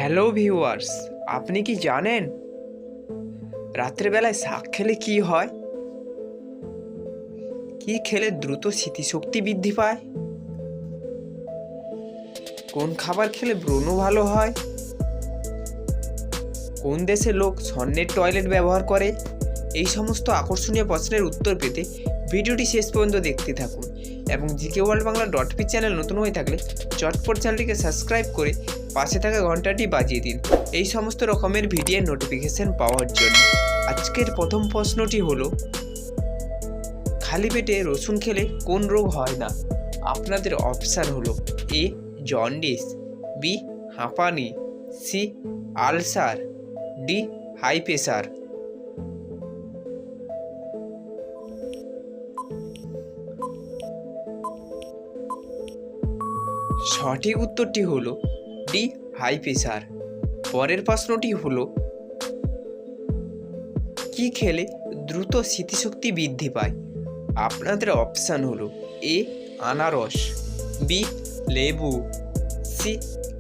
Hello viewers, আপনি কি জানেন রাতের বেলায় শাক খেলে কি হয়? কি খেলে দ্রুত স্মৃতিশক্তি বৃদ্ধি পায়? কোন খাবার খেলে ব্রণ ভালো হয়? কোন দেশের লোক স্বর্ণের টয়লেট ব্যবহার করে? এই সমস্ত আকর্ষণীয় প্রশ্নের উত্তর পেতে ভিডিওটি শেষ পর্যন্ত দেখতে থাকুন এবং GK world Bangla .P channel নতুন হয়ে থাকলে চটপট চ্যানেলটিকে সাবস্ক্রাইব করে পাশে থাকা ঘন্টাটি বাজিয়ে দিন এই সমস্ত রকমের ভিডিওর নোটিফিকেশন পাওয়ার জন্য। আজকের প্রথম প্রশ্নটি হলো, খালি পেটে রসুন খেলে কোন রোগ হয় না? আপনাদের অপশান হলো এ জন্ডিস, বি হাঁপানি, C ulcer, D high pressure. সঠিক উত্তরটি হলো ডি হাই প্রেশার। পরের প্রশ্নটি হলো, কি খেলে দ্রুত স্মৃতিশক্তি বৃদ্ধি পায়? আপনাদের অপশান হলো এ আনারস, বি লেবু, সি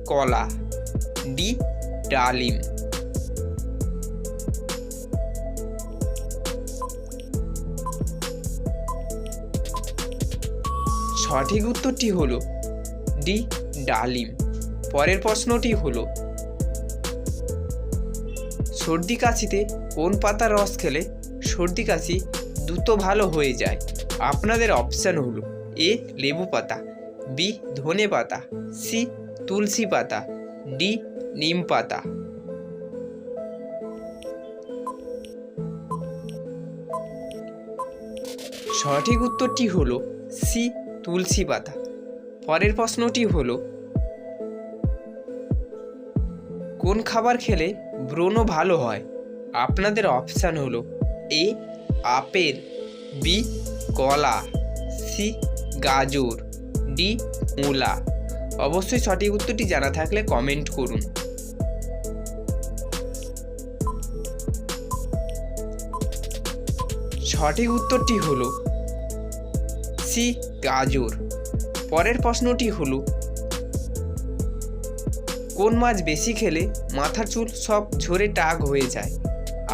কলা, ডি ডালিম। সঠিক উত্তরটি হলো ডি ডালিম। পরের প্রশ্নটি হলো, সর্দি কাশিতে কোন পাতার রস খেলে সর্দি কাশি দ্রুত ভালো হয়ে যায়? আপনাদের অপশান হলো এ লেবু পাতা, বি ধনে পাতা, সি তুলসী পাতা, ডি নিম পাতা। সঠিক উত্তরটি হলো সি তুলসী পাতা। পরের প্রশ্নটি হলো, কোন খাবার খেলে ব্রণ ভালো হয়? আপনাদের অপশান হলো এ আপেল, বি কলা, সি গাজর, ডি মূলা। অবশ্যই সঠিক উত্তরটি জানা থাকলে কমেন্ট করুন। সঠিক উত্তরটি হলো সি গাজর। পরের প্রশ্নটি হলো, কোন মাছ বেশি খেলে মাথার চুল সব ঝরে টাক হয়ে যায়?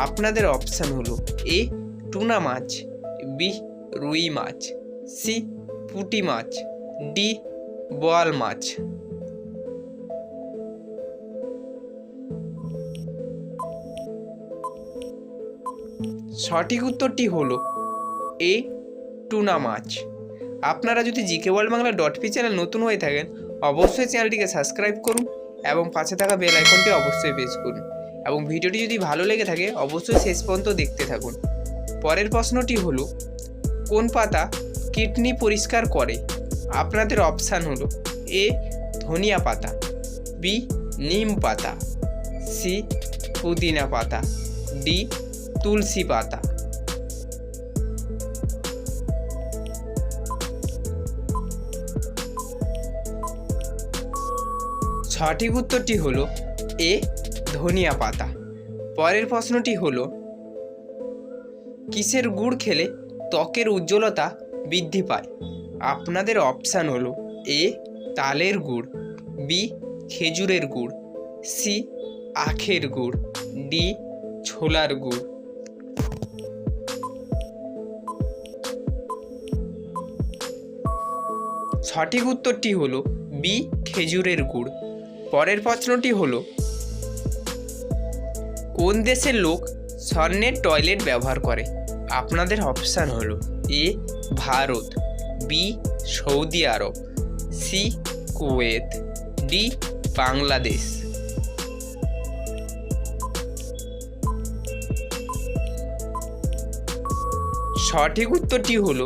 আপনাদের অপশান হলো এ টুনা মাছ, বি রুই মাছ, সি পুঁটি মাছ, ডি বোয়াল মাছ। সঠিক উত্তরটি হলো এ টুনা মাছ। আপনারা যদি GK world Bangla .P channel নতুন হয়ে থাকেন অবশ্যই চ্যানেলটিকে সাবস্ক্রাইব করুন এবং পাশে থাকা বেল আইকনটি অবশ্যই প্রেস করুন এবং ভিডিওটি যদি ভালো লেগে থাকে অবশ্যই শেষ পর্যন্ত দেখতে থাকুন। পরের প্রশ্নটি হলো, কোন পাতা কিডনি পরিষ্কার করে? আপনাদের অপশান হলো এ ধনিয়া পাতা, বি নিম পাতা, সি পুদিনা পাতা, ডি তুলসী পাতা। সঠিক উত্তরটি হলো এ ধনিয়া পাতা। পরের প্রশ্নটি হলো, কিসের গুড় খেলে ত্বকের উজ্জ্বলতা বৃদ্ধি পায়? আপনাদের অপশান হলো এ তালের গুড়, বি খেজুরের গুড়, সি আখের গুড়, ডি ছোলার গুড়। সঠিক উত্তরটি হলো বি খেজুরের গুড়। পরের প্রশ্নটি হলো, কোন দেশের লোক স্বর্ণের টয়লেট ব্যবহার করে? আপনাদের অপশান হলো এ ভারত, বি সৌদি আরব, সি কুয়েত, ডি বাংলাদেশ। সঠিক উত্তরটি হলো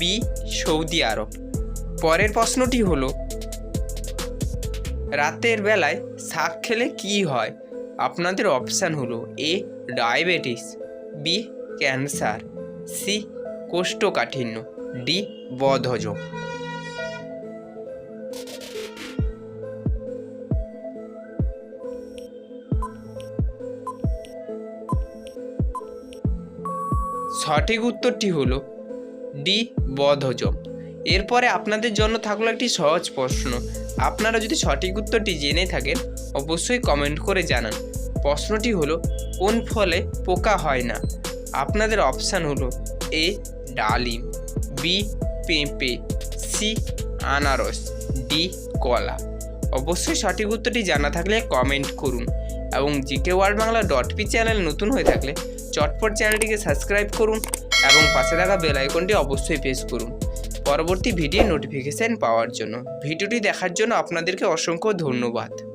বি সৌদি আরব। পরের প্রশ্নটি হলো, রাতের বেলায় শাক খেলে কি হয়? আপনাদের অপশান হলো A diabetes, B cancer, C কোষ্ঠকাঠিন্য, ডি বদহজম। সঠিক উত্তরটি হলো ডি বদহজম। এরপরে আপনাদের জন্য থাকলো একটি সহজ প্রশ্ন। আপনারা যদি সঠিক উত্তরটি জেনে থাকেন অবশ্যই কমেন্ট করে জানান। প্রশ্নটি হলো, কোন ফলে পোকা হয় না? আপনাদের অপশান হলো এ ডালিম, বি পেঁপে, সি আনারস, ডি কলা। অবশ্যই সঠিক উত্তরটি জানা থাকলে কমেন্ট করুন এবং GK world Bangla .p channel নতুন হয়ে থাকলে চটপট চ্যানেলটিকে সাবস্ক্রাইব করুন এবং পাশে থাকা বেল আইকনটি অবশ্যই প্রেস করুন পরবর্তী ভিডিও নোটিফিকেশান পাওয়ার জন্য। ভিডিওটি দেখার জন্য আপনাদেরকে অসংখ্য ধন্যবাদ।